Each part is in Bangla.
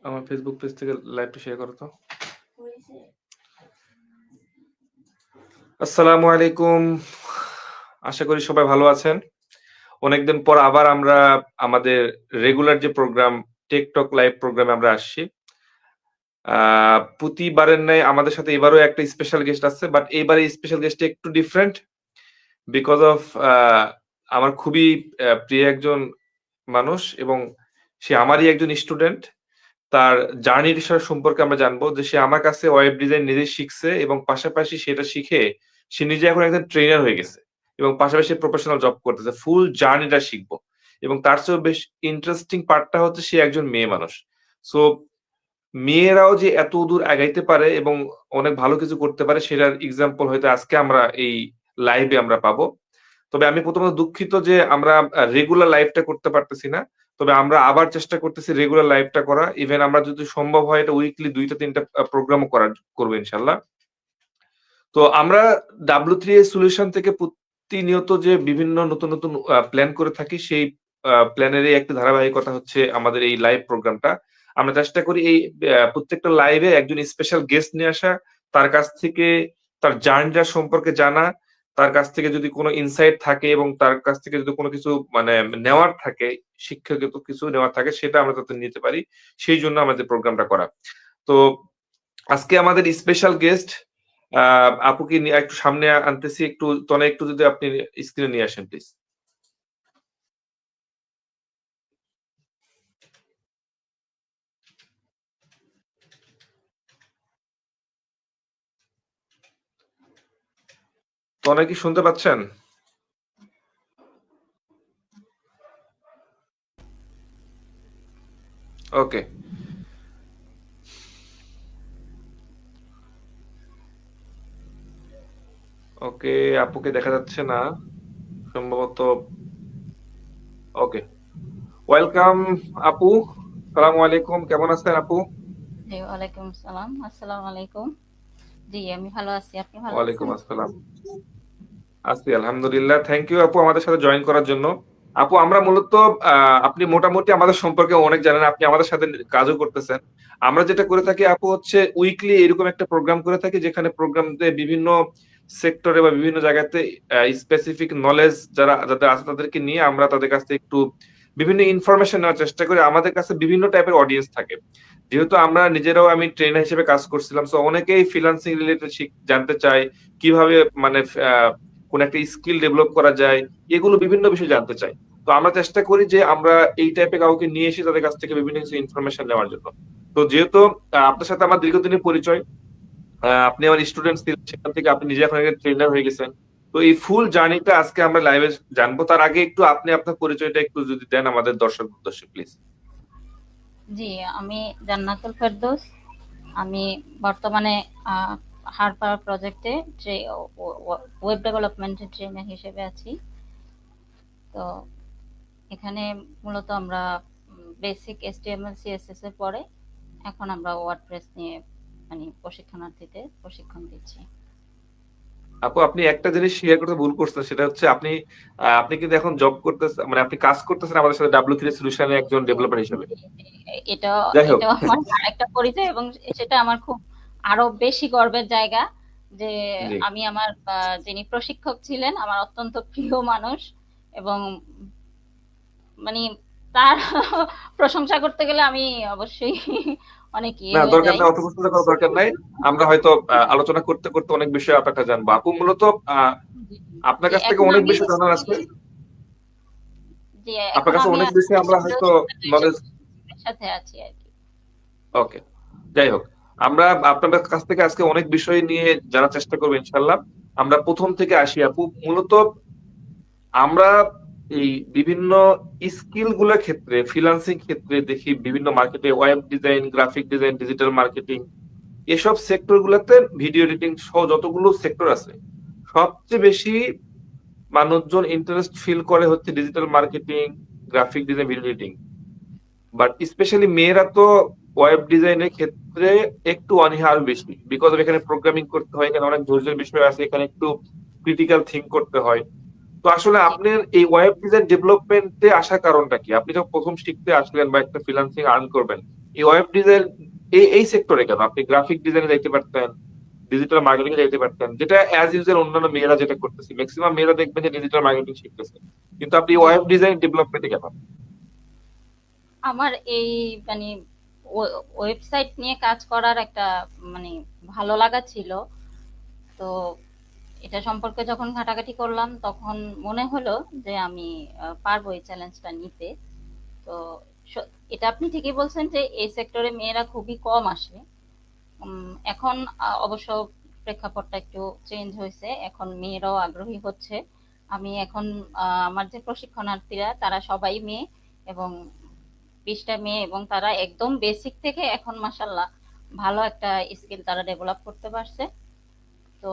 আমার ফেসবুক পেজ থেকে লাইভটা শেয়ার করো তো। আসসালামু আলাইকুম, আশা করি সবাই ভালো আছেন। অনেকদিন পর আবার আমরা আমাদের রেগুলার যে প্রোগ্রাম টেকটক লাইভ প্রোগ্রামে আমরা আসছি। প্রতিবারের ন্যায় আমাদের সাথে এবারও একটা স্পেশাল গেস্ট আছে, বাট এইবারে স্পেশাল গেস্ট একটু ডিফারেন্ট বিকজ অফ আমার খুবই প্রিয় একজন মানুষ এবং সে আমারই একজন স্টুডেন্ট। তার জার্নির সম্পর্কে আমরা জানবো যে সে আমার কাছে ওয়েব ডিজাইন নিজে শিখছে এবং পাশাপাশি সেটা শিখে সে নিজে এখন একজন ট্রেনার হয়ে গেছে এবং পাশাপাশি প্রফেশনাল জব করতেছে। ফুল জার্নিটা শিখবো এবং তার চেয়েও বেশ ইন্টারেস্টিং পার্টটা হচ্ছে সে একজন মেয়ে মানুষ। সো মেয়েরাও যে এত দূর আগাইতে পারে এবং অনেক ভালো কিছু করতে পারে সেটার এক্সাম্পল হয়তো আজকে আমরা এই লাইভে আমরা পাবো। তবে আমি প্রথমত দুঃখিত যে আমরা রেগুলার লাইভটা করতে পারতেছি না। তবে আমরা আবার চেষ্টা করতেছি রেগুলার লাইভটা করা। ইভেন আমরা যদি সম্ভব হয় এটা উইকলি ২টা-৩টা প্রোগ্রামও করব ইনশাআল্লাহ। তো আমরা W3A সলিউশন থেকে প্রতিনিয়ত যে বিভিন্ন নতুন প্ল্যান করে থাকি সেই প্ল্যানেরই একটা ধারাবাহিকতা হচ্ছে আমাদের এই লাইভ প্রোগ্রামটা। আমরা চেষ্টা করি এই প্রত্যেকটা লাইভে একজন স্পেশাল গেস্ট নিয়ে আসা, তার কাছ থেকে তার জার্নিটা সম্পর্কে জানা, তার কাছ থেকে যদি কোনো ইনসাইট থাকে এবং তার কাছ থেকে যদি কোনো কিছু মানে নেওয়ার থাকে, শিক্ষাগত কিছু নেওয়ার থাকে সেটা আমরা যাতে নিতে পারি। সেই জন্য আমাদের প্রোগ্রামটা করা। তো আজকে আমাদের স্পেশাল গেস্ট আপুকে একটু সামনে আনতেছি। একটু তনে একটু যদি আপনি স্ক্রিনে নিয়ে আসেন প্লিজ। তনে কি শুনতে পাচ্ছেন? ওকে। ওকে, আপুকে দেখা যাচ্ছে না সম্ভবত। ওকে, ওয়েলকাম আপু। সালামু আলাইকুম, কেমন আছেন আপু? জি, ওয়ালাইকুম সালাম। আসসালামু আলাইকুম। জি, আমি ভালো আছি। আপনি ভালো ওয়ালাইকুম আছেন? আসসালাম। আছি আলহামদুলিল্লাহ। থ্যাংক ইউ আপু আমাদের সাথে জয়েন করার জন্য। আপু আমরা মূলত আপনি মোটামুটি আমাদের সম্পর্কে অনেক জানেন। আপনি আমাদের সাথে কাজও করতেছেন। আমরা যেটা করে থাকি আপু হচ্ছে উইকলি এরকম একটা প্রোগ্রাম করে থাকি যেখানে প্রোগ্রামতে বিভিন্ন সেক্টরে বা বিভিন্ন জায়গাতে স্পেসিফিক নলেজ যাদের আছে তাদেরকে নিয়ে আমরা তাদের কাছ থেকে একটু বিভিন্ন ইনফরমেশন নেওয়ার চেষ্টা করি। আমাদের কাছে বিভিন্ন টাইপের অডিয়েন্স থাকে। যেহেতু আমরা নিজেরাও আমি ট্রেনার হিসেবে কাজ করছিলাম। সো অনেকেই ফ্রিল্যান্সিং রিলেটেড জানতে চায়। কিভাবে মানে কোন একটা স্কিল ডেভেলপ করা যায়, এগুলো বিভিন্ন বিষয় জানতে চাই। তো আমরা চেষ্টা করি যে আমরা এই টাইপের কাউকে নিয়ে এসে তাদের কাছ থেকে বিভিন্ন কিছু ইনফরমেশন নেওয়ার জন্য। তো যেহেতু আপনার সাথে আমার দীর্ঘদিনের পরিচয়, আপনি আমার স্টুডেন্ট ছিলেন, সেখান থেকে আপনি নিজে এখন একটা ট্রেনার হয়ে গেছেন। তো এই ফুল জার্নিটা আজকে আমরা লাইভে জানবো। তার আগে একটু আপনি আপনার পরিচয়টা একটু যদি দেন আমাদের দর্শক উদ্দেশ্যে প্লিজ। জি, আমি জান্নাতুল ফেরদৌস। আমি বর্তমানে হারপার প্রজেক্টে ওয়েব ডেভেলপমেন্টের ট্রেনার হিসেবে আছি। তো এখানে মূলত আমরা বেসিক HTML CSS এর পরে এখন আমরা ওয়ার্ডপ্রেস নিয়ে মানে প্রশিক্ষণার্থীদের প্রশিক্ষণ দিচ্ছি। আপু আপনি একটা জিনিস শেয়ার করতে ভুল করছেন, সেটা হচ্ছে আপনি কিন্তু এখন জব করতেছেন, মানে আপনি কাজ করতেছেন আমাদের সাথে W3 সলিউশনের একজন জি, ডেভেলপার হিসেবে। জি, জি। এটাও যাই হোক, এটাও আমার আরেকটা পরিচয় এবং সেটা আমার খুব আরো বেশি গর্বের জায়গা যে জি। আমি আমার যিনি প্রশিক্ষক ছিলেন আমার অত্যন্ত প্রিয় মানুষ এবং মানে তার প্রশংসা করতে গেলে আমি অবশ্যই অনেক না হয়ে দরকার যাই। নাই, অত প্রশ্ন করার দরকার নাই। আমরা হয়তো আলোচনা করতে করতে অনেক বিষয় আপনারটা জানবো। আপু মূলত জি, আপনার জি, কাছ থেকে এখন অনেক আমি বিষয় জানার আছে। জি, আপনার এখন কাছে আমি অনেক আছি বিষয় আমরা হয়তো নলেজ। সাথে আছি আর কি। ওকে, যাই হোক, আমরা আপনাদের কাছ থেকে আজকে অনেক বিষয় নিয়ে জানার চেষ্টা করবো ইনশাল্লাহ। আমরা প্রথম থেকে আসি আপু। মূলত আমরা এই বিভিন্ন স্কিল গুলোর ক্ষেত্রে ফ্রিল্যান্সিং ক্ষেত্রে দেখি বিভিন্ন মার্কেটে web design, graphic design, digital marketing, এসব সেক্টর গুলোতে ভিডিও এডিটিং সহ যতগুলো সেক্টর আছে, সবচেয়ে বেশি মানুষজন ইন্টারেস্ট ফিল করে হচ্ছে digital marketing, graphic design, video editing. But specially মেয়েরা তো ওয়েব ডিজাইনের ক্ষেত্রে একটু অনীহা আরো বেশি, বিকজ এখানে প্রোগ্রামিং করতে হয়, এখানে অনেক ধৈর্যের বিষয় আছে, এখানে একটু ক্রিটিক্যাল থিঙ্ক করতে হয়। তো আসলে জি। আপনার এই ওয়েব ডিজাইন ডেভেলপমেন্টে আসার কারণটা কি? আপনি যখন প্রথম শিখতে আসলেন বা একটা ফ্রিল্যান্সিং আর্ন করবেন, এই ওয়েব ডিজাইন এই সেক্টরে কেন? আপনি গ্রাফিক ডিজাইনে যাইতে পারতেন, ডিজিটাল মার্কেটিং এ যাইতে পারতেন, যেটা অ্যাজ ইউজুয়াল অন্যান্য মেয়েরা যেটা করতেছে। ম্যাক্সিমাম মেয়েরা দেখবেন যে ডিজিটাল মার্কেটিং শিখতেছে, কিন্তু আপনি জি, ওয়েব ডিজাইন ডেভেলপমেন্টে কেন? আমার এই মানে ওয়েবসাইট নিয়ে কাজ করার একটা মানে ভালো লাগা ছিল। তো এটা সম্পর্কে যখন ঘাটাঘাটি করলাম তখন মনে হলো যে আমি পারবো এই চ্যালেঞ্জটা নিতে। তো এটা আপনি ঠিকই বলছেন যে এই সেক্টরে মেয়েরা খুবই কম আসে। এখন অবশ্য প্রেক্ষাপটটা একটু চেঞ্জ হয়েছে, এখন মেয়েরাও আগ্রহী হচ্ছে। আমি এখন আমার যে প্রশিক্ষণার্থীরা তারা সবাই মেয়ে, এবং 20টা মেয়ে, এবং তারা একদম বেসিক থেকে এখন মাসাল্লাহ ভালো একটা স্কিল তারা ডেভেলপ করতে পারছে। তো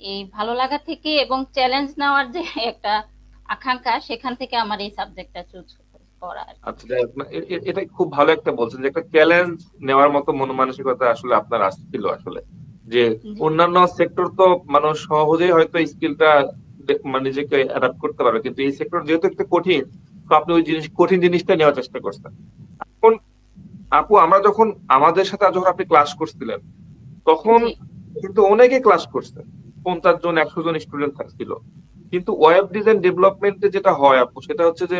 এই ভালো লাগা থেকে এবং চ্যালেঞ্জ নেওয়ার যে একটা আকাঙ্ক্ষা, সেখান থেকে আমার এই সাবজেক্টটা চুজ করা আর কি। আচ্ছা, যাই হোক না, এটা খুব ভালো একটা বলছেন যে একটা চ্যালেঞ্জ নেওয়ার মতো মন মানসিকতা আসলে আপনার আসছিল আসলে, যে জি, অন্যান্য সেক্টর তো মানুষ সহজেই হয়তো স্কিলটা মানে নিজেকে অ্যাডাপ্ট করতে পারবে, কিন্তু এই সেক্টর যেহেতু একটু কঠিন, তো আপনি ওই কঠিন জিনিসটা নেওয়ার চেষ্টা করছেন। এখন আপু, আমরা যখন আমাদের সাথে যখন আপনি ক্লাস করছিলেন, তখন জি, কিন্তু অনেকে ক্লাস করছে, 50 জন 100 জন স্টুডেন্ট ছিল। কিন্তু ওয়েব ডিজাইন ডেভেলপমেন্টে যেটা হয় আপু, সেটা হচ্ছে যে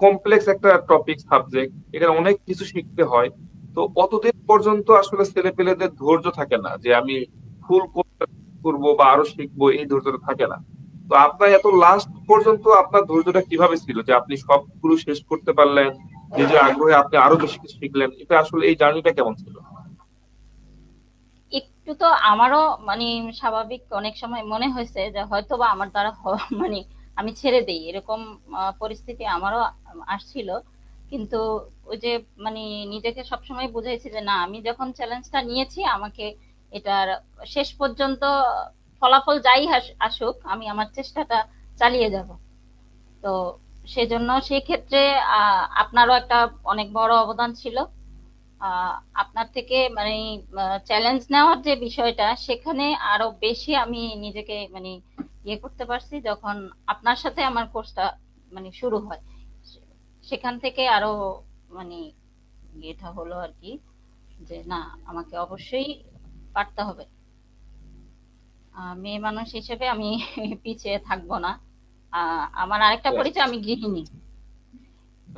কমপ্লেক্স একটা টপিক সাবজেক্ট, এখানে অনেক কিছু শিখতে হয়। তো অতদিন পর্যন্ত আসলে ছেলে পেলেদের ধৈর্য থাকে না যে আমি ফুল করবো বা আরো শিখবো, এই ধৈর্যটা থাকে না। তো আপনার এত লাস্ট পর্যন্ত আপনার ধৈর্যটা কিভাবে ছিল যে আপনি সবগুলো শেষ করতে পারলেন, নিজের আগ্রহে আপনি আরো বেশি কিছু শিখলেন? এটা আসলে এই জার্নিটা কেমন ছিল? একটু তো আমারও মানে স্বাভাবিক অনেক সময় মনে হয়েছে যে হয়তো বা আমার দ্বারা মানে আমি ছেড়ে দেই, এরকম পরিস্থিতি আমারও আসছিল। কিন্তু ওই যে মানে নিজেকে সবসময় বুঝাইছি যে না, আমি যখন চ্যালেঞ্জটা নিয়েছি আমাকে এটার শেষ পর্যন্ত ফলাফল যাই আসুক আমি আমার চেষ্টাটা চালিয়ে যাব। তো সেজন্য সেই ক্ষেত্রে আপনারও একটা অনেক বড় অবদান ছিল। আহ, আপনার থেকে মানে চ্যালেঞ্জ নেওয়ার যে বিষয়টা, সেখানে আরো বেশি আমি নিজেকে মানে ইয়ে করতে পারছি যখন আপনার সাথে আমার কোর্সটা মানে শুরু হয়। সেখান থেকে আরো মানে এটা হলো আর কি, যে না, আমাকে অবশ্যই পারতে হবে। মেয়ে মানুষ হিসেবে আমি পিছিয়ে থাকবো না। আমার আরেকটা পরিচয়, আমি গৃহিণী।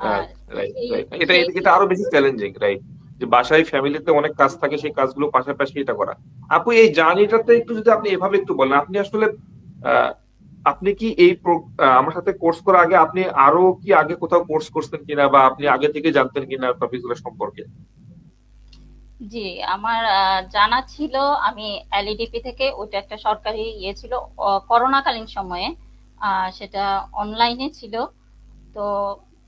আর রাইট, রাইট, সেই রাইট। এটা সেই এটা আরো বেশি চ্যালেঞ্জিং, রাইট? যে বাসায় ফ্যামিলিতে অনেক কাজ থাকে, সেই কাজগুলো পাশাপাশি এটা করা। আপু, এই জার্নিটাতে একটু যদি আপনি এভাবে একটু বলেন, আপনি আসলে আহ, আপনি কি এই আমার সাথে কোর্স করার আগে আপনি আরো কি আগে কোথাও কোর্স করছেন কিনা, বা আপনি আগে থেকে জানতেন কিনা টপিক গুলো সম্পর্কে? জি, আমার জানা ছিল। আমি এলইডিপি থেকে, ওইটা একটা সরকারি ইয়ে ছিল করোনাকালীন সময়ে, সেটা অনলাইনে ছিল। তো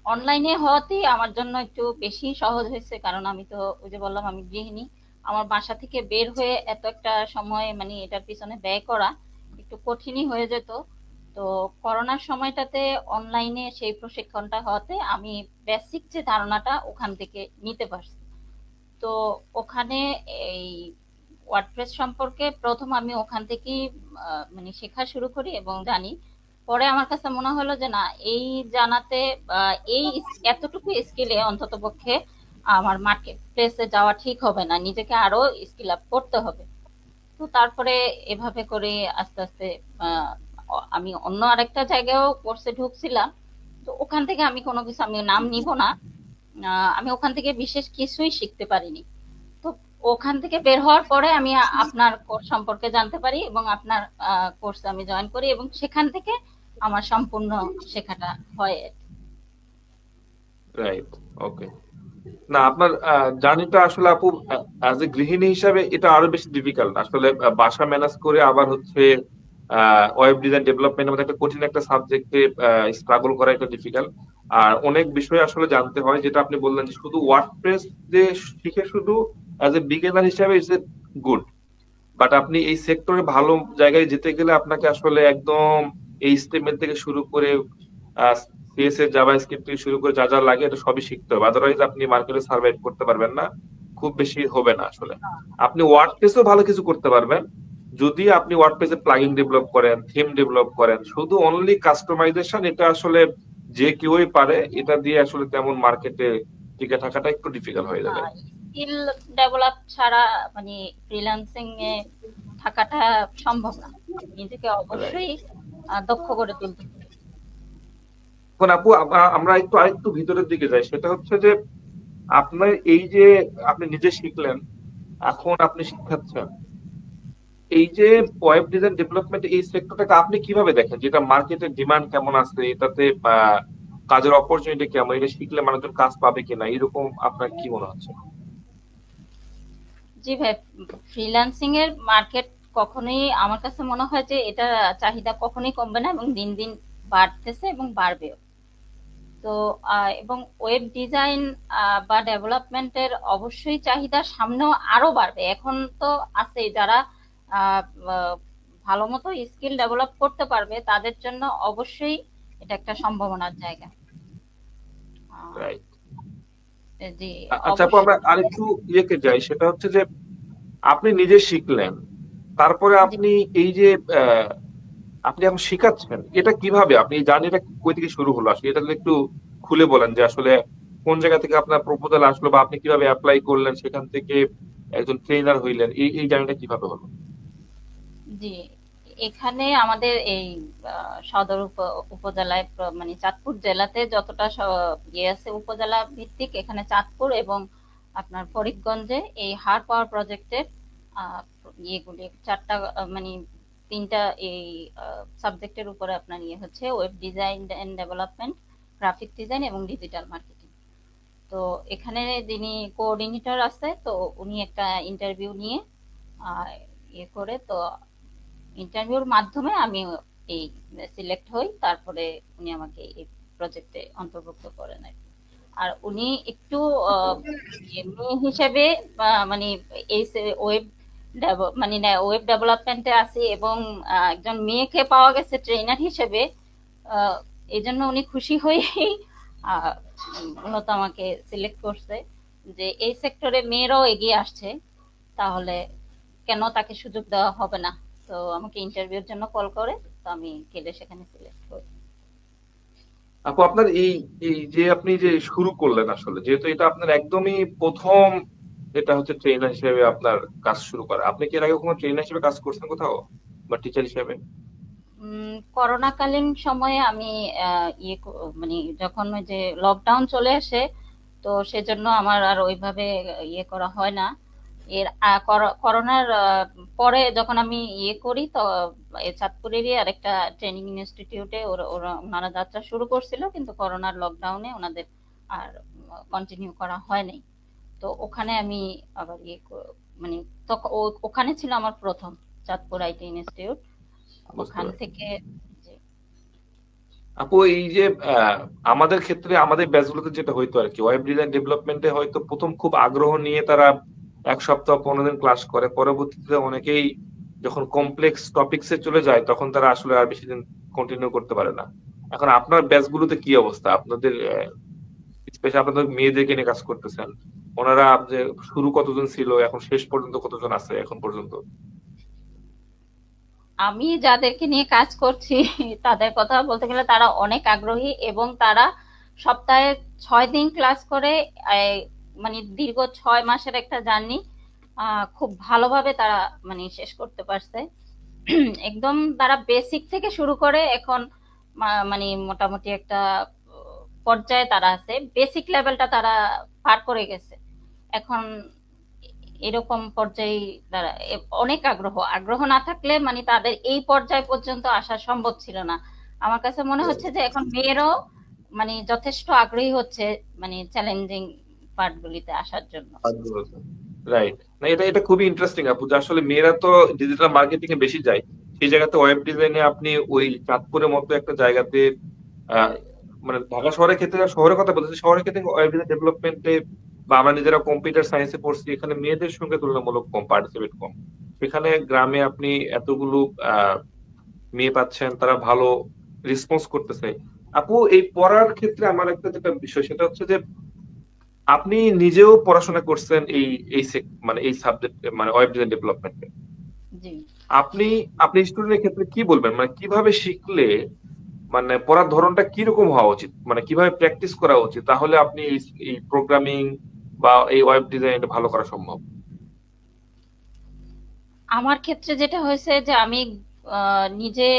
অনলাইনে হওয়াতেই আমার জন্য একটু বেশি সহজ হয়েছে, কারণ আমি তো ওই যে বললাম আমি গৃহিণী। আমার বাসা থেকে বের হয়ে এত একটা সময় মানে এটার পিছনে ব্যয় করা একটু কঠিনই হয়ে যেত। তো করোনার সময়টাতে অনলাইনে সেই প্রশিক্ষণটা হওয়াতে আমি বেসিক যে ধারণাটা ওখান থেকে নিতে পারছি। তো ওখানে এই ওয়ার্ডপ্রেস সম্পর্কে প্রথম আমি ওখান থেকেই মানে শেখা শুরু করি এবং জানি। পরে আমার কাছে মনে হলো যে না, এই জানাতে এই এতটুকু স্কিলে অন্তত পক্ষে আমার মার্কেট প্লেসে যাওয়া ঠিক হবে না, নিজেকে আরো স্কিল আপ করতে হবে। তো তারপরে এভাবে করে আস্তে আস্তে আহ, আমি অন্য আরেকটা জায়গায়ও কোর্সে ঢুকছিলাম। তো ওখান থেকে আমি কোনো কিছু, আমি নাম নিব না, আমি ওখান থেকে বিশেষ কিছুই শিখতে পারিনি। তো ওখান থেকে বের হওয়ার পরে আমি আপনার কোর্স সম্পর্কে জানতে পারি এবং আপনার কোর্সে আমি জয়েন করি, এবং সেখান থেকে আমার সম্পূর্ণ শেখাটা হয়। রাইট, ওকে। না, আপনার জার্নিটা আসলে আপু অ্যাজ এ গৃহিণী হিসাবে এটা আরো বেশি ডিফিকাল্ট আসলে। বাসা ম্যানেজ করে আবার হচ্ছে ওয়েব ডিজাইন ডেভেলপমেন্টের মধ্যে একটা কঠিন একটা সাবজেক্টে স্ট্রাগল করা এটা ডিফিকাল্ট। আর অনেক বিষয় আসলে জানতে হয়, যেটা আপনি বললেন যে শুধু ওয়ার্ডপ্রেস যে শিখে শুধু অ্যাজ এ বিগিনার হিসাবে ইটস এ গুড, বাট আপনি এই সেক্টরে ভালো জায়গায় যেতে গেলে আপনাকে আসলে একদম এই স্টেটমেন্ট থেকে শুরু করে সিএসএস জাভাস্ক্রিপ্ট থেকে শুরু করে যা যা লাগে এটা সবই শিখতে হবে, আদারওয়াইজ আপনি মার্কেটে সার্ভাইভ করতে পারবেন না, খুব বেশি হবে না আসলে। আপনি ওয়ার্ডপ্রেসও ভালো কিছু করতে পারবেন, যদি আপনি ওয়ার্ডপ্রেসে প্লাগইন ডেভেলপ করেন, থিম ডেভেলপ করেন, শুধু অনলি কাস্টমাইজেশন, এটা আসলে যে কেউই পারে। এটা দিয়ে আসলে তেমন মার্কেটে টিকে থাকাটা একটু ডিফিকাল্ট হয়ে যাবে। স্কিল ডেভেলপ ছাড়া মানে ফ্রিল্যান্সিং এ থাকাটা সম্ভব না। নিজেকে Right. অবশ্যই দক্ষ করে তুলতে হবে। এখন আপু আমরা একটু আরেকটু ভিতরের দিকে যাই, সেটা হচ্ছে যে আপনার এই যে আপনি নিজে শিখলেন, এখন আপনি শিখাচ্ছেন, এই যে ওয়েব ডিজাইন ডেভেলপমেন্ট এই সেক্টরটাকে আপনি কিভাবে দেখেন, যেটা মার্কেটের ডিমান্ড কেমন আছে, এটাতে কাজের অপরচুনিটি কেমন, এটা শিখলে মানুষজন কাজ পাবে কিনা, এরকম আপনার কি মনে হচ্ছে? জি ভাই, ফ্রিল্যান্সিং এর মার্কেট কখনোই, আমার কাছে মনে হয় যে এটা চাহিদা কখনোই কমবে না এবং দিন দিন বাড়তেছে এবং বাড়বেও। তো এবং ওয়েব ডিজাইন বা ডেভেলপমেন্টের অবশ্যই চাহিদা সামনেও আরো বাড়বে। এখন তো আছে যারা আহ, আহ, ভালো মতো স্কিল ডেভেলপ করতে পারবে, তাদের জন্য অবশ্যই এটা একটা সম্ভাবনার জায়গা। আহ, রাইট। জি, আচ্ছা আপু, আমরা অবশ্যই। আরেকটু ইয়েকে যাই, সেটা হচ্ছে যে আপনি নিজে শিখলেন, তারপরে জি, আপনি এই যে আহ, আপনি এখন শিখাচ্ছেন, এটা কিভাবে, আপনি এই জার্নিটা কই থেকে শুরু হলো আসলে, এটা যদি একটু খুলে বলেন যে আসলে কোন জায়গা থেকে আপনার প্রপোজাল আসলো, বা আপনি কিভাবে অ্যাপ্লাই করলেন, সেখান থেকে একজন ট্রেনার হইলেন, এই জার্নিটা কিভাবে হলো? জি, এখানে আমাদের এই সদর উপজেলায় মানে চাঁদপুর জেলাতে যতটা ইয়ে আছে উপজেলা ভিত্তিক, এখানে চাঁদপুর এবং আপনার ফরিদগঞ্জে এই হাড় পাওয়ার প্রজেক্টের আহ, ইয়েগুলি চারটা মানে তিনটা এই সাবজেক্টের উপরে আপনার ইয়ে হচ্ছে web design and development, graphic design এবং ডিজিটাল মার্কেটিং। তো এখানে যিনি কোঅর্ডিনেটর আছে, তো উনি একটা ইন্টারভিউ নিয়ে আহ, ইয়ে করে, তো ইন্টারভিউর মাধ্যমে আমি এই সিলেক্ট হই। তারপরে উনি আমাকে এই প্রজেক্টে অন্তর্ভুক্ত করেন আর কি। আর উনি একটু আহ, মেয়ে হিসেবে মানে এই ওয়েব মানে ওয়েব ডেভেলপমেন্টে আছি এবং একজন মেয়েকে পাওয়া গেছে ট্রেনার হিসেবে। আহ, এই জন্য উনি খুশি হয়েই আহ, মূলত আমাকে সিলেক্ট করছে যে এই সেক্টরে মেয়েরাও এগিয়ে আসছে, তাহলে কেন তাকে সুযোগ দেওয়া হবে না। তো আমাকে ইন্টারভিউর জন্য কল করে, তো আমি গেলে সেখানে সিলেক্ট করি। আপু আপনার এই এই যে আপনি যে শুরু করলেন, আসলে যেহেতু এটা আপনার একদমই প্রথম, এটা হচ্ছে ট্রেনার হিসেবে আপনার কাজ শুরু করা, আপনি কি এর আগে কোনো ট্রেনার হিসেবে কাজ করছেন কোথাও, বা টিচার হিসেবে? করোনাকালীন সময়ে আমি মানে যখন ওই যে লকডাউন চলে আসে, তো সেজন্য আমার আর ওইভাবে ইয়ে করা হয় না। এর করোনার পরে যখন আমি ইয়ে করি, তো এই চাঁদপুরেরই আরেকটা ট্রেনিং ইনস্টিটিউটে ওরা ওরা ওনারা যাত্রা শুরু করছিল, কিন্তু করোনার লকডাউনে ওনাদের আর কন্টিনিউ করা হয়নি। তো ওখানে আমি আবার মানে তখন ওখানে ছিল আমার প্রথম চাঁদপুর আইটি ইনস্টিটিউট। বুঝতে ওখান পারছি। থেকে যে আপু এই যে আমাদের ক্ষেত্রে আমাদের ব্যাচগুলোতে যেটা হইতো আর কি, ওয়েব ডিজাইন ডেভেলপমেন্টে হয়তো প্রথম খুব আগ্রহ নিয়ে তারা 1 সপ্তাহ 15 দিন ক্লাস করে, পরবর্তীতে অনেকেই যখন কমপ্লেক্স টপিকসে চলে যায়, তখন তারা আসলে আর বেশি দিন কন্টিনিউ করতে পারে না। এখন আপনার ব্যাচগুলোতে কি অবস্থা, আপনাদের স্পেশালি আপনাদের মেয়েদেরকে নিয়ে কাজ করতেছেন, ওনারা যে শুরু কতজন ছিল, এখন শেষ পর্যন্ত কতজন আছে এখন পর্যন্ত? আমি যাদেরকে নিয়ে কাজ করছি তাদের কথা বলতে গেলে তারা অনেক আগ্রহী এবং তারা সপ্তাহে 6 দিন ক্লাস করে। এই, মানে দীর্ঘ 6 মাসের একটা জার্নি খুব ভালোভাবে তারা মানে শেষ করতে পারছে। একদম তারা বেসিক থেকে শুরু করে এখন মানে মোটামুটি একটা পর্যায়ে তারা আছে, বেসিক লেভেলটা তারা পার করে গেছে এখন। এরকম পর্যায়ে তারা অনেক আগ্রহ, আগ্রহ না থাকলে মানে তাদের এই পর্যায় পর্যন্ত আসা সম্ভব ছিল না। আমার কাছে মনে হচ্ছে যে এখন মেয়েরাও মানে যথেষ্ট আগ্রহী হচ্ছে মানে চ্যালেঞ্জিং পার্ট গুলিতে আসার জন্য। রাইট। না, এটা এটা খুবই ইন্টারেস্টিং আপু, যে আসলে মেয়েরা তো ডিজিটাল মার্কেটিং এ বেশি যায়, সেই জায়গাতে ওয়েব ডিজাইনে আপনি ওই চাঁদপুরের মতো একটা জায়গাতে আহ, মানে ঢাকা শহরের ক্ষেত্রে, শহরের কথা বলতেছি, শহরের ক্ষেত্রে ওয়েব ডিজাইন ডেভেলপমেন্টে বা আমরা নিজেরা কম্পিউটার সায়েন্সে পড়ছি, এখানে মেয়েদের সঙ্গে তুলনামূলক কম, পার্টিসিপেট কম। সেখানে গ্রামে আপনি এতগুলো আহ মেয়ে পাচ্ছেন, তারা ভালো রেসপন্স করতেছে। আপু এই পড়ার ক্ষেত্রে আমার একটা যেটা বিষয়, সেটা হচ্ছে যে আপনি নিজেও পড়াশোনা করছেন এই এই মানে এই সাবজেক্ট, মানে ওয়েব ডিজাইন ডেভেলপমেন্টে। জি, আপনি আপনি স্টুডেন্টের ক্ষেত্রে কি বলবেন, মানে কিভাবে শিখলে, মানে পড়ার ধরনটা কিরকম হওয়া উচিত, মানে কিভাবে প্র্যাকটিস করা উচিত, তাহলে আপনি এই প্রোগ্রামিং বা এই ওয়েব ডিজাইন ভালো করা সম্ভব? আমার ক্ষেত্রে যেটা হয়েছে যে আমি নিজে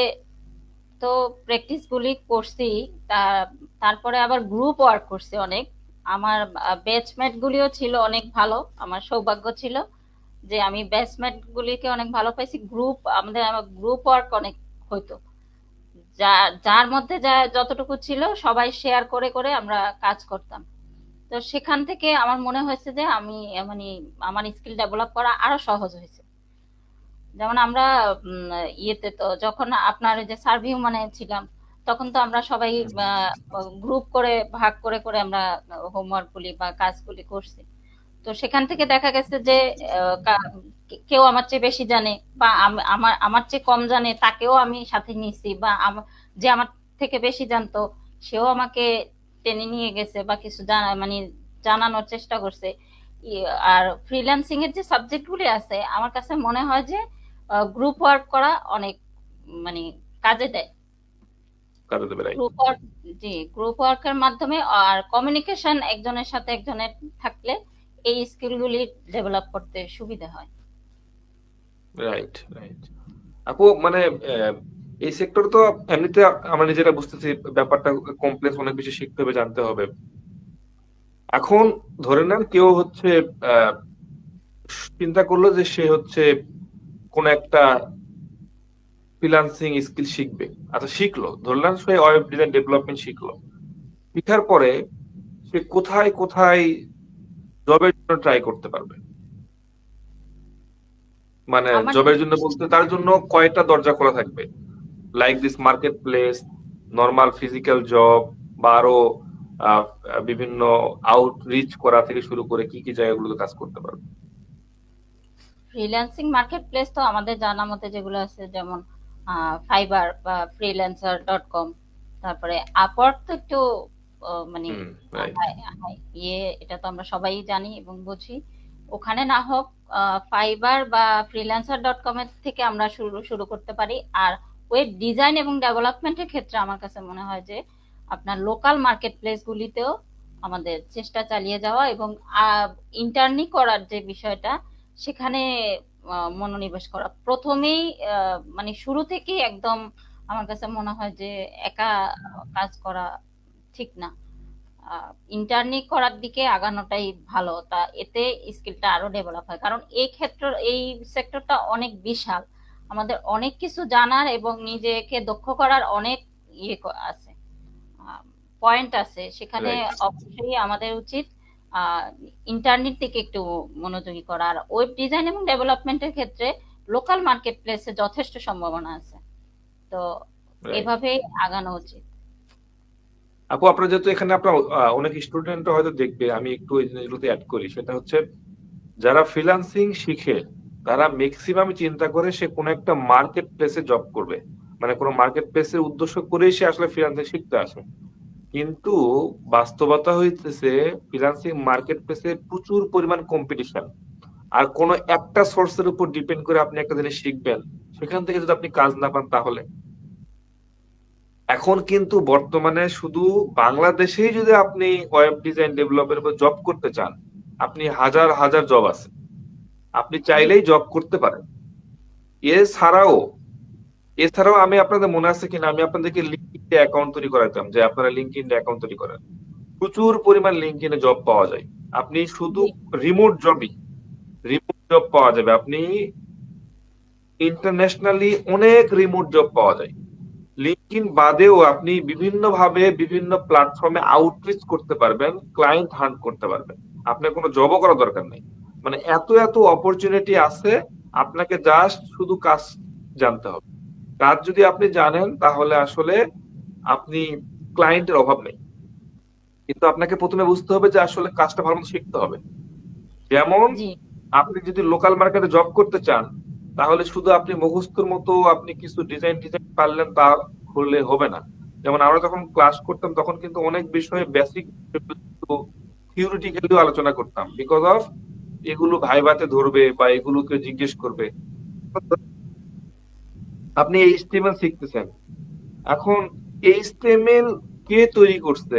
তো প্র্যাকটিস গুলি করছি, তারপরে আবার গ্রুপ ওয়ার্ক করছি অনেক। আমার ব্যাচমেট গুলিও ছিল অনেক ভালো, আমার সৌভাগ্য ছিল যে আমি ব্যাচমেট গুলিকে অনেক ভালো পাইছি। আমাদের গ্রুপ ওয়ার্ক অনেক হইতো, যার মধ্যে যা যতটুকু ছিল সবাই শেয়ার করে করে আমরা কাজ করতাম। তো সেখান থেকে আমার মনে হয়েছে যে আমি মানে আমার স্কিল ডেভেলপ করা আরো সহজ হয়েছে। যেমন আমরা ইয়েতে তো যখন আপনার ওই যে সার্ভিউ মানে ছিলাম, তখন তো আমরা সবাই হুম, গ্রুপ করে ভাগ করে করে আমরা হোমওয়ার্ক গুলি বা কাজগুলি করছি। তো সেখান থেকে দেখা গেছে যে কেউ আমার চেয়ে বেশি জানে, বা আমার আমার চেয়ে কম জানে তাকেও আমি সাথে নিছি, বা যে আমার থেকে বেশি জানতো সেও আমাকে টেনে নিয়ে গেছে বা কিছু জানা মানে জানানোর চেষ্টা করছে। আর ফ্রিল্যান্সিং এর যে সাবজেক্ট গুলি আছে আমার কাছে মনে হয় যে গ্রুপ ওয়ার্ক করা অনেক মানে কাজে দেয়। কাজে দেবে, রাইট। গ্রুপ ওয়ার্ক, জি, গ্রুপ ওয়ার্কের মাধ্যমে আর কমিউনিকেশন একজনের সাথে একজনের থাকলে এই স্কিলগুলি ডেভেলপ করতে সুবিধা হয়। Right, right. আপু মানে এই সেক্টর তো এমনিতে আমরা নিজেরা বুঝতেছি ব্যাপারটা কমপ্লেক্স, অনেক বেশি শিখতে হবে, জানতে হবে। এখন ধরে নেন কেউ হচ্ছে আহ, চিন্তা করলো যে সে হচ্ছে কোন একটা ফ্রিল্যান্সিং স্কিল শিখবে। আচ্ছা, শিখলো, ধরলাম সে ওয়েব ডিজাইন ডেভেলপমেন্ট শিখলো। শিখার পরে সে কোথায় কোথায় জবের জন্য ট্রাই করতে পারবে? মানে আমার জবের জন্য বলতে তার জন্য কয়টা দরজা খোলা থাকবে, like this market place, normal physical job, বা আরো আহ, বিভিন্ন আউটরিচ করা থেকে শুরু করে কি কি জায়গাগুলোতে কাজ করতে পারবে? ফ্রিল্যান্সিং মার্কেট প্লেস তো আমাদের জানা মতে যেগুলো আছে, যেমন ফাইবার বা freelancer.com, তারপরে আপওয়ার্ক তো একটু মানে হুম, রাইট। ইয়ে, এটা তো আমরা সবাই জানি এবং বুঝি। ওখানে না হোক, ফাইবার বা freelancer.com এর থেকে আমরা শুরু শুরু করতে পারি। আর ওয়েব ডিজাইন এবং ডেভেলপমেন্টের ক্ষেত্রে আমার কাছে মনে হয় যে আপনার লোকাল মার্কেট প্লেস গুলিতেও আমাদের চেষ্টা চালিয়ে যাওয়া এবং ইন্টার্নি করার যে বিষয়টা, সেখানে মনোনিবেশ করা প্রথমেই, মানে শুরু থেকেই একদম আমার কাছে মনে হয় যে একা কাজ করা ঠিক না। ইন্টার্নি করার দিকে আগানোটাই ভালো, তা এতে স্কিলটা আরো ডেভেলপ হয়। কারণ এই সেক্টরটা অনেক বিশাল, আমাদের অনেক কিছু জানার এবং নিজেকে দক্ষ করার অনেক আছে, পয়েন্ট আছে সেখানে। রাইট। অবশ্যই আমাদের উচিত ইন্টারনেট থেকে একটু মনোযোগী করা। আর ওয়েব ডিজাইন এবং ডেভেলপমেন্টের ক্ষেত্রে লোকাল মার্কেট প্লেসে যথেষ্ট সম্ভাবনা আছে। তো রাইট। এভাবেই আগানো উচিত। আপু, আপনার যেহেতু এখানে আপনার অনেক স্টুডেন্ট হয়তো দেখবে, আমি একটু এই জিনিসগুলোতে অ্যাড করি, সেটা হচ্ছে যারা ফ্রিল্যান্সিং শিখে তারা ম্যাক্সিমাম চিন্তা করে সে কোনো একটা মার্কেট প্লেসে জব করবে, মানে কোনো মার্কেট প্লেসের উদ্দেশ্য করেই সে আসলে ফ্রিল্যান্সিং শিখতে আসে। কিন্তু বাস্তবতা হইতেছে ফ্রিল্যান্সিং মার্কেট প্লেসে প্রচুর পরিমাণ কম্পিটিশন। আর কোনো একটা সোর্সের উপর ডিপেন্ড করে আপনি একটা জিনিস শিখবেন, সেখান থেকে যদি আপনি কাজ না পান তাহলে, এখন কিন্তু বর্তমানে শুধু বাংলাদেশেই যদি আপনি ওয়েব ডিজাইন ডেভেলপের উপর জব করতে চান, আপনি হাজার হাজার জব আছে, আপনি জি, চাইলেই জব করতে পারেন। এছাড়াও এছাড়াও আমি আপনাদের মনে আছে কিনা, আমি আপনাদেরকে লিঙ্কডইন অ্যাকাউন্ট তৈরি করাতাম, যে আপনারা লিঙ্কডইন অ্যাকাউন্ট তৈরি করেন। প্রচুর পরিমাণ লিঙ্কডইনে জব পাওয়া যায়। আপনি শুধু জি, রিমোট জব পাওয়া যাবে, আপনি ইন্টারন্যাশনালি অনেক রিমোট জব পাওয়া যায়। লিঙ্কডইন বাদেও আপনি বিভিন্ন ভাবে বিভিন্ন প্ল্যাটফর্মে আউটরিচ করতে পারবেন, ক্লায়েন্ট হান্ট করতে পারবেন। আপনার কোনো জবও করা দরকার নেই, মানে এত এত অপরচুনিটি আছে। আপনাকে জাস্ট শুধু কাজ জানতে হবে। কাজ যদি আপনি জানেন তাহলে আসলে আপনি ক্লায়েন্টের অভাব নেই। কিন্তু আপনাকে প্রথমে বুঝতে হবে যে আসলে কাজটা ভালো মতো শিখতে হবে। যেমন জি, আপনি যদি লোকাল মার্কেটে জব করতে চান, তাহলে শুধু আপনি মুখস্থর মতো আপনি কিছু ডিজাইন ডিজাইন পারলেন তা হলে হবে না। যেমন আমরা যখন ক্লাস করতাম তখন কিন্তু অনেক বিষয়ে বেসিক থিওরিটিক্যালিও আলোচনা করতাম, বিকজ অফ এগুলো ভাইভাতে ধরবে বা এগুলোকে জিজ্ঞেস করবে। আপনি এইচটিএমএল শিখতেছেন। এখন এইচটিএমএল কে তৈরি করছে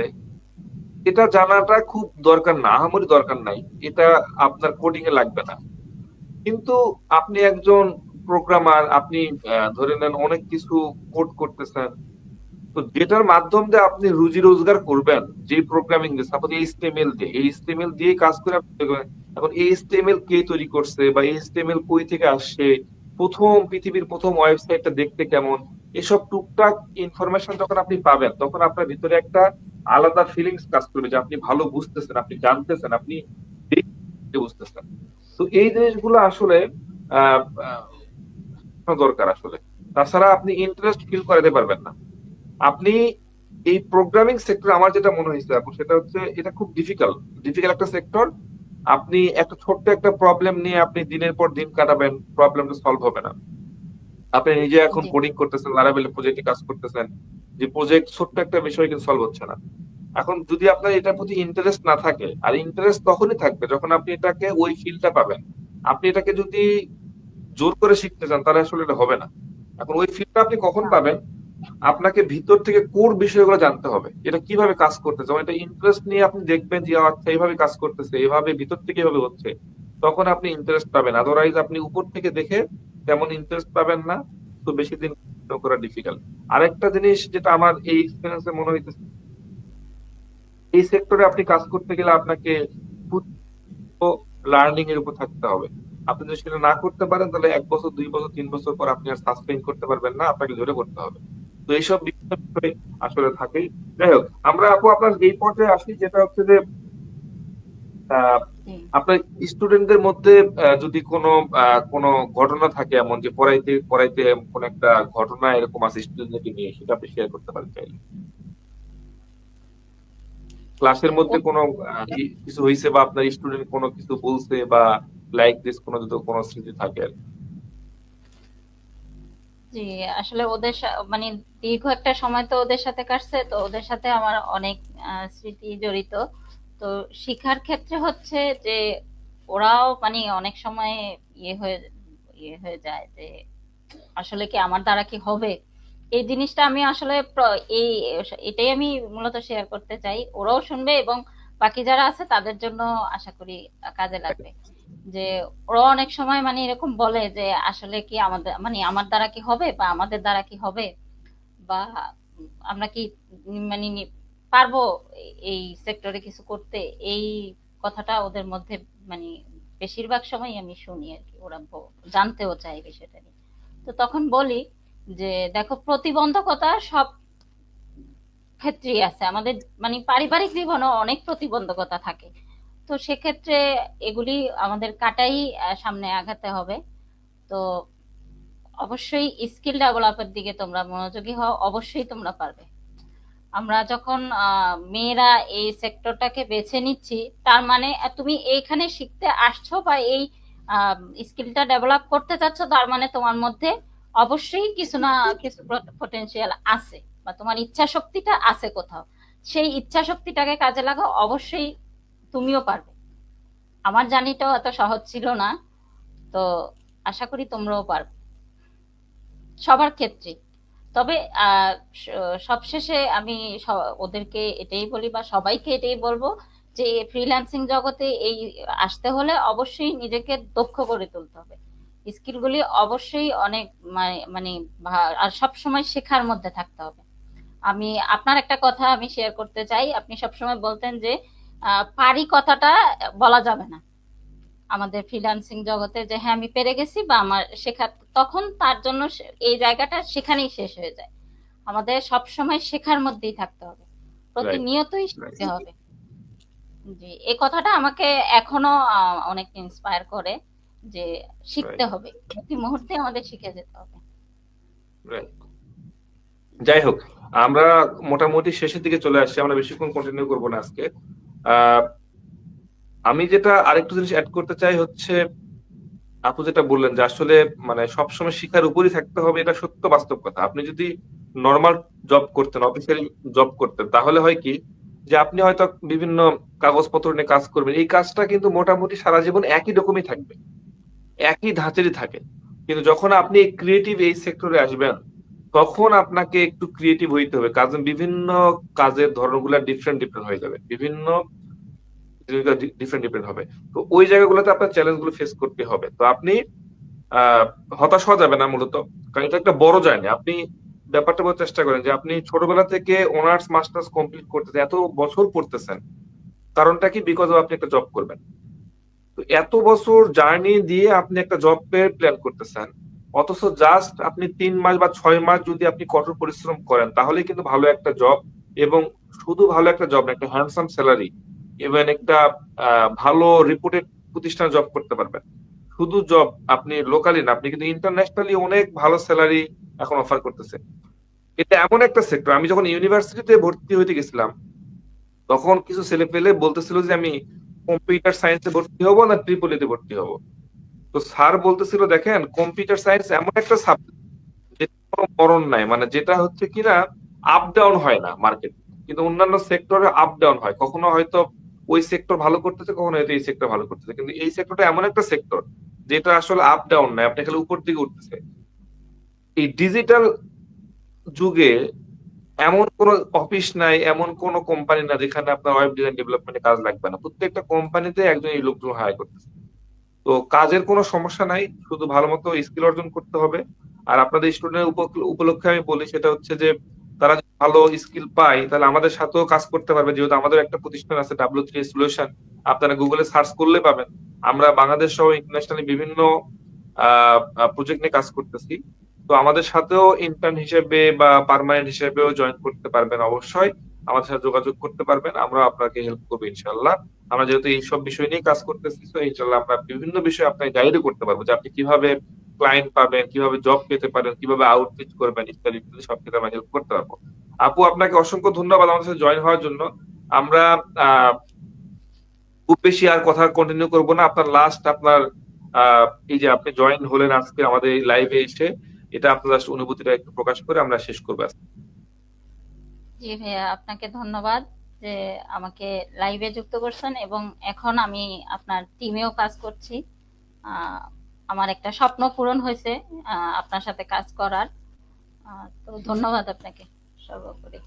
এটা জানাটা খুব দরকার না, আহামরি দরকার নাই। এটা আপনার কোডিং এ লাগবে না। কিন্তু আপনি একজন প্রোগ্রামার, আপনি ধরে নেন অনেক কিছু কোড করতেছেন। তো যেটার মাধ্যম দিয়ে আপনি রুজি রোজগার করবেন, যে প্রোগ্রামিং দিয়ে, সাপোজ এইচটিএমএল দিয়ে, এইচটিএমএল দিয়ে কাজ করে আপনি দেখবেন। এখন এইচটিএমএল কে তৈরি করছে বা এইচটিএমএল কই থেকে আসছে, পৃথিবীর প্রথম ওয়েবসাইটটা দেখতে কেমন, এসব টুকটাক ইনফরমেশন যখন আপনি পাবেন, তখন আপনার ভিতরে একটা আলাদা ফিলিংস কাজ করবে যে আপনি ভালো বুঝতেছেন, আপনি জানতেছেন, আপনি দেখতে বুঝতেছেন। তো এই জিনিসগুলো আসলে আহ দরকার আসলে। তাছাড়া আপনি ইন্টারেস্ট ফিল করাতে পারবেন না। আপনি এই প্রোগ্রামিং সেক্টর, আমার যেটা মনে হয়েছে আপু, সেটা হচ্ছে এটা খুব ডিফিকাল্ট একটা সেক্টর। আপনি একটা ছোট্ট একটা প্রবলেম নিয়ে আপনি দিনের পর দিন কাটাবেন, প্রবলেমটা সলভ হবে না। আপনি নিজে এখন জি কোডিং করতেছেন, লারাভেল প্রজেক্টে কাজ করতেছেন, যে প্রজেক্ট ছোট্ট একটা বিষয় কিন্তু সলভ হচ্ছে না। এখন যদি আপনার এটার প্রতি ইন্টারেস্ট না থাকে, আর ইন্টারেস্ট তখনই থাকবে যখন আপনি এটাকে ওই ফিল্ডটা পাবেন। আপনি এটাকে যদি জোর করে শিখতে চান তাহলে আসলে এটা হবে না। এখন ওই ফিল্ডটা আপনি কখন না পাবেন? আপনাকে ভিতর থেকে কোর বিষয়গুলো জানতে হবে, এটা কিভাবে কাজ করতেছে। যেমন এটা ইন্টারেস্ট নিয়ে আপনি দেখবেন যে আচ্ছা এইভাবে কাজ করতেছে, এইভাবে ভিতর থেকে এভাবে হচ্ছে, তখন আপনি ইন্টারেস্ট পাবেন। আদারওয়াইজ আপনি উপর থেকে দেখে তেমন ইন্টারেস্ট পাবেন না, তো বেশি দিন করা ডিফিকাল্ট। আরেকটা জিনিস যেটা আমার এই এক্সপিরিয়েন্সে মনে হইতেছে, এই সেক্টরে আপনি কাজ করতে গেলে আপনাকে লার্নিং এর উপর থাকতে হবে। আপনি যদি সেটা না করতে পারেন তাহলে 1 বছর, 2 বছর, 3 বছর পর আপনি আর সাসপেন্ড করতে পারবেন না, আপনাকে ধরে করতে হবে। তো এইসব বিষয় আসলে থাকেই। যাই হোক, আমরা আপু আপনার এই পর্যায়ে আসি, যেটা হচ্ছে যে আহ, জি আপনার স্টুডেন্টদের মধ্যে যদি কোনো ঘটনা থাকে এমন যে পড়াইতে পড়াইতে কোন একটা ঘটনা এরকম আছে স্টুডেন্টকে নিয়ে, সেটা আপনি শেয়ার করতে পারেন চাইলে। ক্লাসের মধ্যে কোনো কিছু হয়েছে বা আপনার স্টুডেন্ট কোনো কিছু বলছে বা লাইক দিস, কোনো যদি কোনো স্মৃতি থাকে আর কি। জি আসলে মানে দীর্ঘ একটা সময় তো ওদের সাথে কাটছে, তো ওদের সাথে আমার অনেক স্মৃতি জড়িত। তো শিক্ষার ক্ষেত্রে হচ্ছে যে ওরাও মানে অনেক সময় ইয়ে হয়ে ইয়ে হয়ে যায় যে আসলে কি আমার দ্বারা কি হবে। এই জিনিসটা আমি আসলে এটাই আমি মূলত শেয়ার করতে চাই, ওরাও শুনবে এবং বাকি যারা আছে তাদের জন্য আশা করি কাজে লাগবে। যে ওরা অনেক সময় মানে এরকম বলে যে আসলে কি আমাদের মানে আমার দ্বারা কি হবে বা আমাদের দ্বারা কি হবে, বা আমরা কি মানে পারবো এই সেক্টরে কিছু করতে। এই কথাটা ওদের মধ্যে মানে বেশিরভাগ সময় আমি শুনি আর কি, ওরা জানতেও চায় বিষয়টা নিয়ে। তো তখন বলি যে দেখো, প্রতিবন্ধকতা সব ক্ষেত্রেই আছে আমাদের, মানে পারিবারিক জীবনেও অনেক প্রতিবন্ধকতা থাকে। তো সেক্ষেত্রে এগুলি আমাদের কাটাই সামনে আগাতে হবে। তো অবশ্যই স্কিল ডেভেলপের দিকে তোমরা মনোযোগী হও, অবশ্যই তোমরা পারবে। আমরা যখন মেয়েরা এই সেক্টরটাকে বেছে নিচ্ছি, তার মানে তুমি এইখানে শিখতে আসছো বা এই স্কিলটা ডেভেলপ করতে চাচ্ছ, তার মানে তোমার মধ্যে অবশ্যই কিছু না কিছু পটেনশিয়াল আছে, বা তোমার ইচ্ছা শক্তিটা আছে কোথাও। সেই ইচ্ছা শক্তিটাকে কাজে লাগাও, অবশ্যই তুমিও পারবে। আমার জার্নিটাও এত সহজ ছিল না, তো আশা করি তোমরাও পারবে সবার ক্ষেত্রে। তবে আহ সবশেষে আমি ওদেরকে এটাই বলি বা সবাইকে এটাই বলবো যে ফ্রিল্যান্সিং জগতে এই আসতে হলে অবশ্যই নিজেকে দক্ষ করে তুলতে হবে। স্কিলগুলি অবশ্যই অনেক মানে আর সব সময় শেখার মধ্যে থাকতে হবে। আমি আপনার একটা কথা আমি শেয়ার করতে চাই, আপনি সবসময় বলতেন যে পারি কথাটা বলা যাবে না আমাদের ফ্রিল্যান্সিং জগতে, যে হ্যাঁ আমি পেরে গেছি বা আমার শেখা, তখন তার জন্য এই জায়গাটা সেখানেই শেষ হয়ে যায়। আমাদের সব সময় শেখার মধ্যেই থাকতে হবে, রাইট, প্রতিনিয়তই রাইট, শিখতে হবে। জি, এই কথাটা আমাকে এখনো অনেক ইন্সপায়ার করে যে শিখতে রাইট, হবে, প্রতি মুহূর্তে আমাদের শিখে যেতে হবে। রাইট। যাই হোক, আমরা মোটামুটি শেষের দিকে চলে আসছি, আমরা বেশিক্ষণ কন্টিনিউ করবো না আজকে। আহ আমি যেটা আরেকটু জিনিস অ্যাড করতে চাই হচ্ছে, আপু যেটা বললেন যে আসলে মানে সবসময় শিখার উপরই থাকতে হবে, এটা সত্য বাস্তব কথা। আপনি যদি নর্মাল জব করতেন, অফিসিয়ালি জব করতেন, তাহলে হয় কি যে আপনি হয়তো বিভিন্ন কাগজপত্র নিয়ে কাজ করবেন, এই কাজটা কিন্তু মোটামুটি সারা জীবন একই রকমই থাকবে, একই ধাঁচেরই থাকে। কিন্তু যখন আপনি ক্রিয়েটিভ এই সেক্টরে আসবেন, তখন আপনাকে একটু ক্রিয়েটিভ হইতে হবে। কারণ বিভিন্ন কাজের ধরনগুলা ডিফারেন্ট হয়ে যাবে। বিভিন্ন ডিফারেন্ট হবে। তো ওই জায়গাগুলোতে আপনার চ্যালেঞ্জ গুলো ফেস করতে হবে। তো আপনি হতাশ হওয়া যাবে না মূলত। কারণ এটা একটা বড় জার্নি। আপনি ব্যাপারটা বোঝার চেষ্টা করেন যে আপনি ছোটবেলা থেকে অনার্স মাস্টার্স কমপ্লিট করতেছেন, এত বছর পড়তেছেন। কারণটা কি? বিকজ অফ আপনি একটা জব করবেন। তো এত বছর জার্নি দিয়ে আপনি একটা জবের প্ল্যান করতেছেন, অথচ জাস্ট আপনি 3 মাস বা 6 মাস যদি আপনি কঠোর পরিশ্রম করেন, তাহলে কিন্তু ভালো একটা জব, এবং শুধু ভালো একটা জব না, একটা হ্যান্ডসাম স্যালারি এবং একটা ভালো রিপুটেড প্রতিষ্ঠানে জব করতে পারবেন। শুধু জব আপনি লোকালি না, আপনি কিন্তু ইন্টারন্যাশনালি অনেক ভালো স্যালারি এখন অফার করতেছে। এটা এমন একটা সেক্টর, আমি যখন ইউনিভার্সিটিতে ভর্তি হইতে গেছিলাম, তখন কিছু ছেলে পেলে বলতেছিল যে আমি কম্পিউটার সায়েন্সে ভর্তি হব না ট্রিপল তে ভর্তি হব। তো স্যার বলতেছিল, দেখেন কম্পিউটার সায়েন্স এমন একটা সাবজেক্ট যেটা কোনো মরণ নাই, মানে যেটা হচ্ছে কিনা আপ ডাউন হয় না মার্কেট। কিন্তু অন্যান্য সেক্টরে আপ ডাউন হয়, কখনো হয়তো ওই সেক্টর ভালো করতেছে, কখনো হয়তো এই সেক্টর ভালো করতেছে, কিন্তু এই সেক্টরটা এমন একটা সেক্টর যেটা আসলে আপ ডাউন নাই, আপনি খালি উপর দিকে উঠতেছে। এই ডিজিটাল যুগে এমন কোন অফিস নাই, এমন কোন কোম্পানি না যেখানে আপনার ওয়েব ডিজাইন ডেভেলপমেন্টে কাজ লাগবে না। প্রত্যেকটা কোম্পানিতে একজন এই লোকজন হায়ার করতেছে। তো কাজের কোনো সমস্যা নাই, শুধু ভালো মতো স্কিল অর্জন করতে হবে। আর আপনাদের স্টুডেন্ট উপলক্ষে আমি বলি সেটা হচ্ছে যে তারা যদি ভালো স্কিল পায় তাহলে আমাদের সাথেও কাজ করতে পারবে, যেহেতু আমাদের একটা প্রতিষ্ঠান আছে W3 সলিউশন, আপনারা গুগলে সার্চ করলে পাবেন। আমরা বাংলাদেশ সহ ইন্টারন্যাশনালি বিভিন্ন প্রজেক্ট নিয়ে কাজ করতেছি। তো আমাদের সাথেও ইন্টার্ন হিসেবে বা পার্মানেন্ট হিসেবেও জয়েন করতে পারবেন অবশ্যই। আমাদের সাথে যোগাযোগ করতে পারবেন, আমরা আপনাকে হেল্প করবো ইনশাল্লাহ। আমরা যেহেতু এইসব বিষয় নিয়ে কাজ করতেছি, তো ইনশাল্লাহ আমরা বিভিন্ন বিষয়ে আপনাকে গাইডও করতে পারবো যে আপনি কিভাবে ক্লায়েন্ট পাবেন, কিভাবে জব পেতে পারেন, কিভাবে আউটরিচ করবেন, ইত্যাদি ইত্যাদি সব ক্ষেত্রে আমরা হেল্প করতে পারবো। আপু, আপনাকে অসংখ্য ধন্যবাদ আমাদের সাথে জয়েন হওয়ার জন্য। আমরা আহ খুব বেশি আর কথা কন্টিনিউ করবো না। আপনার লাস্ট আপনার আহ এই যে আপনি জয়েন হলেন আজকে আমাদের লাইভে এসে, এটা আপনার জাস্ট অনুভূতিটা একটু প্রকাশ করে আমরা শেষ করবো আজকে। জি ভাইয়া, আপনাকে ধন্যবাদ যে আমাকে লাইভে যুক্ত করছেন, এবং এখন আমি আপনার টিমেও কাজ করছি। আহ, আমার একটা স্বপ্ন পূরণ হয়েছে আপনার সাথে কাজ করার। তো ধন্যবাদ আপনাকে সর্বোপরি।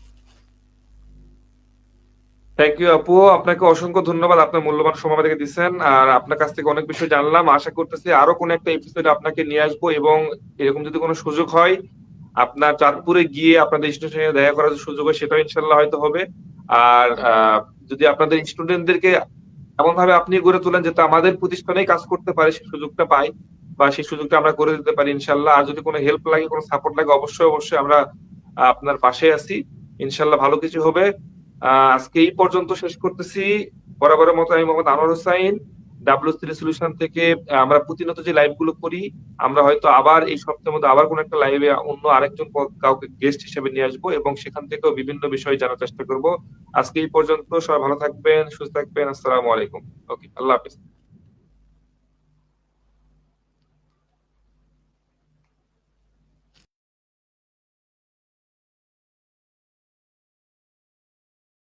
থ্যাংক ইউ আপু, আপনাকে অসংখ্য ধন্যবাদ, আপনার মূল্যবান সময় আমাদেরকে দিচ্ছেন। আর আপনার কাছ থেকে অনেক বিষয় জানলাম। আশা করতেছি আরো কোনো একটা এপিসোডে আপনাকে নিয়ে আসবো, এবং এরকম যদি কোনো সুযোগ হয় আপনার চাঁদপুরে গিয়ে আপনাদের স্টুডেন্টের সঙ্গে দেখা করার যে সুযোগ হয়, সেটাও ইনশাল্লাহ হয়তো হবে। আর জি যদি আপনাদের স্টুডেন্টদেরকে এমন ভাবে আপনি গড়ে তোলেন যাতে আমাদের প্রতিষ্ঠানেই কাজ করতে পারে, সেই সুযোগটা পাই বা সেই সুযোগটা আমরা করে দিতে পারি ইনশাল্লাহ। আর যদি কোনো হেল্প লাগে, কোনো সাপোর্ট লাগে, অবশ্যই অবশ্যই আমরা আপনার পাশে আছি। ইনশাল্লাহ ভালো কিছু হবে। আজকে এই পর্যন্ত শেষ করতেছি। বরাবরের মতো আমি মোহাম্মদ আনোয়ার হোসাইন, W3 সলিউশন থেকে। আমরা প্রতিনিয়ত যে লাইভ গুলো করি, আমরা হয়তো আবার এই সপ্তাহের মধ্যে আবার কোন একটা লাইভে অন্য আরেকজন কাউকে গেস্ট হিসেবে নিয়ে আসবো, এবং সেখান থেকেও বিভিন্ন বিষয় জানার চেষ্টা করব। আজকে এই পর্যন্ত, সবাই ভালো থাকবেন, সুস্থ থাকবেন। আসসালামু আলাইকুম। ওকে, আল্লাহ হাফিজ।